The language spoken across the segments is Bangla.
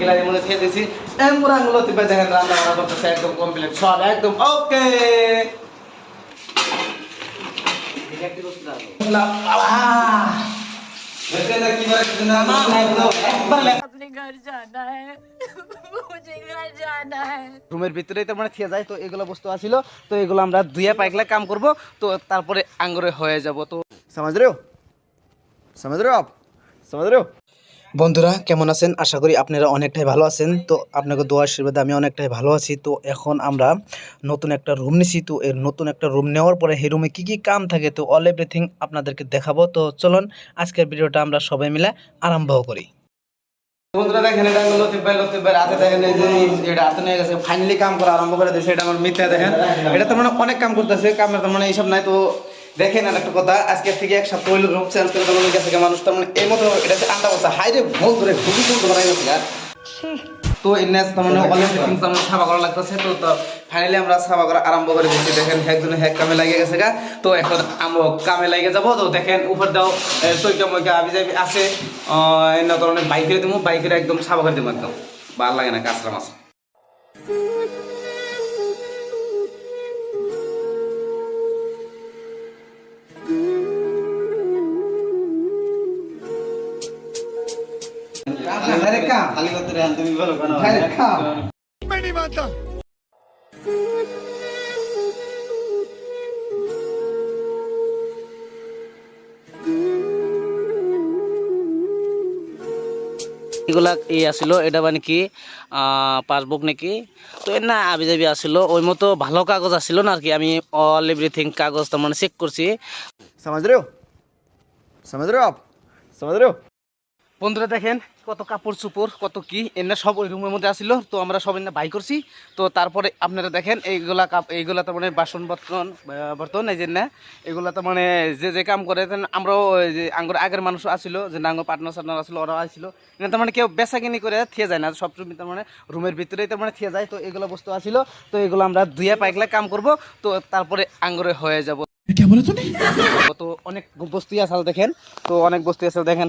গ্লাসের মধ্যে ছেড়ে দিয়েছি। পুরো আঙ্গুল লতিফ ভাই দেখেন রান্না বান্না করতেছে একদম কমপ্লিট, সব একদম ওকে। রুমের ভিতরে তার মানে থিয়া যায়, তো এগুলো বস্তু আসিল, তো এগুলো আমরা ধুইয়া পাইকলা কাম করব, তো তারপরে আঙ্গুরে হয়ে যাব। তো समझ रहे हो आप समझ रहे हो। বন্ধুরা কেমন আছেন? আশা করি আপনারা অনেকটাই ভালো আছেন। তো আপনাকে দোয়া আশীর্বাদে আমি অনেকটাই ভালো আছি। তো এখন আমরা নতুন একটা রুম নিছি, তো এর নতুন একটা রুম নেওয়ার পরে এই রুমে কী কী কাম থাকে তো অল এভরিথিং আপনাদেরকে দেখাবো। তো চলুন আজকের ভিডিওটা আমরা সবাই মিলে আরম্ভ করি। বন্ধুরা দেখেন এটা লতিফ ভাই রাতে দেখেন এই যে এটা হাতে নিয়ে গেছে, ফাইনালি কাম করা আরম্ভ করে দিয়েছে। এটা আমার মিথ্যা দেখেন, এটা তো মানে অনেক কাম করতেছে, কামের তো মানে এইসব নাই। তো দেখেন আর একটা কথা, আজকের থেকে এক সপ্তাহ হইল রুম চেঞ্জ করে দেওয়া গেছে মানুষ, তার মানে এই মতো এটা আন্ডা বসা হাই রে ভুল ধরে খুবই ভুল ধরা গেছে। তো এনে তার মানে অলরেডি থিংস আমরা সাফা করা লাগতেছে। তো ফাইনালি আমরা সাফা করা আরম্ভ করে দিচ্ছি। দেখেন একজনে হ্যাক কামে লাগিয়ে গেছে গা, তো এখন আমরা কামে লাগিয়ে যাবো। তো দেখেন উপর দাও চৈকা মৈকা আবি যাবি আছে, অন্য ধরনের বাইকের দেবো, বাইকের একদম সাফা করে দেবো, একদম ভালো লাগে না কাঁচরা মাছ। এগুলা আসিল, এটা মানে কি পাসবুক নাকি, তো এর না আবি যাবি আসিল, ওই মতো ভালো কাগজ আসিল না আর কি। আমি অল এভরিথিং কাগজ তার মানে চেক করছি। समझ रहे हो आप समझ रहे हो। বন্ধুরা দেখেন কত কাপড় চোপড় কত কি এমনি সব ওই রুমের মধ্যে আসিল, তো আমরা সব এমনি বাই করছি। তো তারপরে আপনারা দেখেন এইগুলা তো মানে বাসন বর্তন এই যে না, এগুলা তো মানে যে কাম করে আমরাও যে আঙ্গুর আগের মানুষ আসিল, যে আঙ্গুর পার্টনার সার্টনার আসলো, ওরাও আসিল। তার মানে কেউ বেচা কিনি করে থিয়ে যায় না, সব তার মানে রুমের ভিতরেই তার মানে থিয়ে যায়। তো এগুলো বস্তু আসিল, তো এগুলো আমরা ধুয়ে পাইকলা কাম করব, তো তারপরে আঙ্গুরে হয়ে যাব। তো অনেক বস্তু আছে দেখেন, তো অনেক বস্তু আছে দেখেন,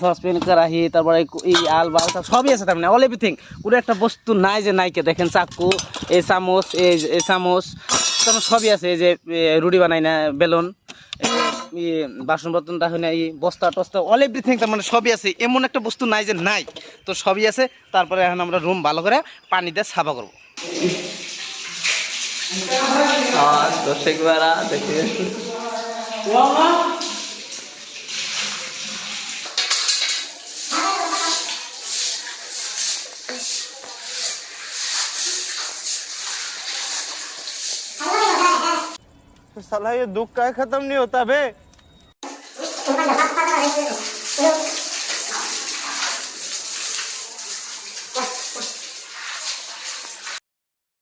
সসপেন কড়াহি, তারপরে এই আল বাল সবই আছে, তার মানে অল এভরিথিং। পুরো একটা বস্তু নাই যে নাইকে দেখেন, চাকু, এই চামচ, এই চামচ, তারপর সবই আছে। এই যে রুটি বানাই না বেলন, বাসন বর্তন রাখি না, এই বস্তা টস্তা অল এভরিথিং, তার মানে সবই আছে। এমন একটা বস্তু নাই যে নাই, তো সবই আছে। তারপরে এখন আমরা রুম ভালো করে পানি দিয়ে সাফা করবো। দর্শকরা দেখে साला ये दुख का खत्म नहीं होता बे।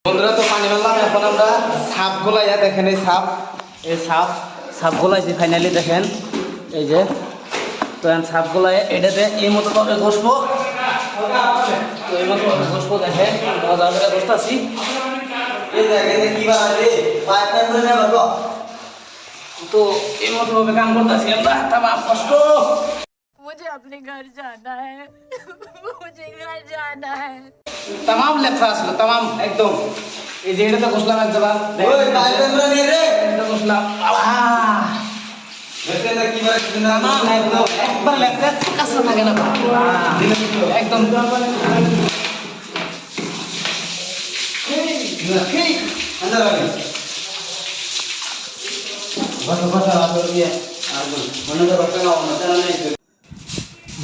বন্ধুরা তো পানি ফেললাম, এখন আমরা সাপ গোলাইয়া দেখেন, এই সাপ গোলাইছি ফাইনালি দেখেন এই যে। তো এখন সাপ গোলাই এটাতে এই মতো ভাবে ঘষবো, তো এই মতো ভাবে ঘষবো দেখেন, মজা করে ঘষতেছি। তো এই মতো ভাবে কাম করতেছি আমরা, তামাম কষ্ট। मुझे अपने घर जाना है मुझे घर जाना है। তামাম লেখা আসলো, তামাম একদম। এই যে এটাতে ঘষলাম একবার, এটা ঘষলাম, একবার লেখা কাছে থাকে না একদম।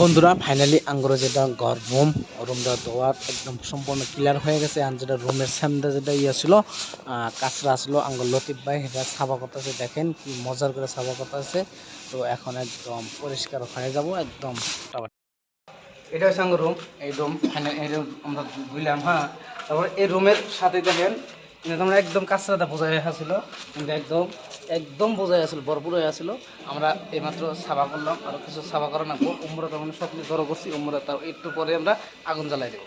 বন্ধুরা ফাইনালি আঙ্গুরে যেটা ঘর রুমটা ধোয়ার একদম সম্পূর্ণ ক্লিয়ার হয়ে গেছে। আর যেটা রুমের সামনে যেটা ছিল কাঁচরা আসলো, আঙ্গুর লতিফ ভাই সেটা সাফা করতেছে, দেখেন কি মজার করে সাফা করতেছে। তো এখন একদম পরিষ্কার হয়ে যাব একদম। এটা হচ্ছে আঙ্গুর রুম, এই রুম ফাইনাল এই রুম আমরা বুঝলাম। হ্যাঁ, তারপরে এই রুমের সাথে দেখেন আমরা একদম কাঁচরাটা বোঝাই আসছিল, কিন্তু একদম বোঝাই আসছিল, ভরপুর হয়ে আসছিল। আমরা এইমাত্র সাফা করলাম, আরও কিছু সাফা করা নাকবো। উমরা তখন সব কিছু ধরো করছি, উমরা তার একটু পরে আমরা আগুন জ্বালাই দেবো।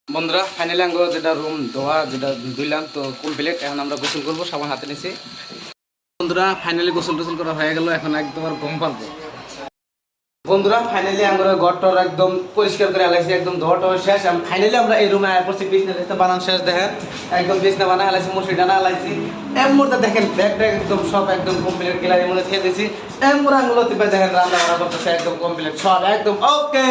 বন্ধুরা ফাইনালি আঙ্গুর যেটা রুম ধোয়া যেটা ধুইলাম, তো কমপ্লিট। এখন আমরা গোসল করবো, সাবান হাতে নিয়েছি। বন্ধুরা ফাইনালি গোসল টোসল করা হয়ে গেল, এখন একদম আর ঘুম পারবো। বন্ধুরা ফাইনালি আমরা ঘরটার একদম পরিষ্কার করে আলাইছি, একদম ধোয়াটা শেষ। ফাইনালি আমরা এই রুমে আয় পড়ছি, বিছনা বানান শেষ। দেখেন একদম বিছনা বানা আলাইছি, মুসি ডানা আলাইছি। এর মধ্যে দেখেন ব্যাগটা একদম সব একদম কমপ্লিট গ্যালারির মধ্যে ছেড়ে দিয়েছি। এমন আঙুলো দেখেন রান্না বান্না করতেছে একদম কমপ্লিট, সব একদম ওকে।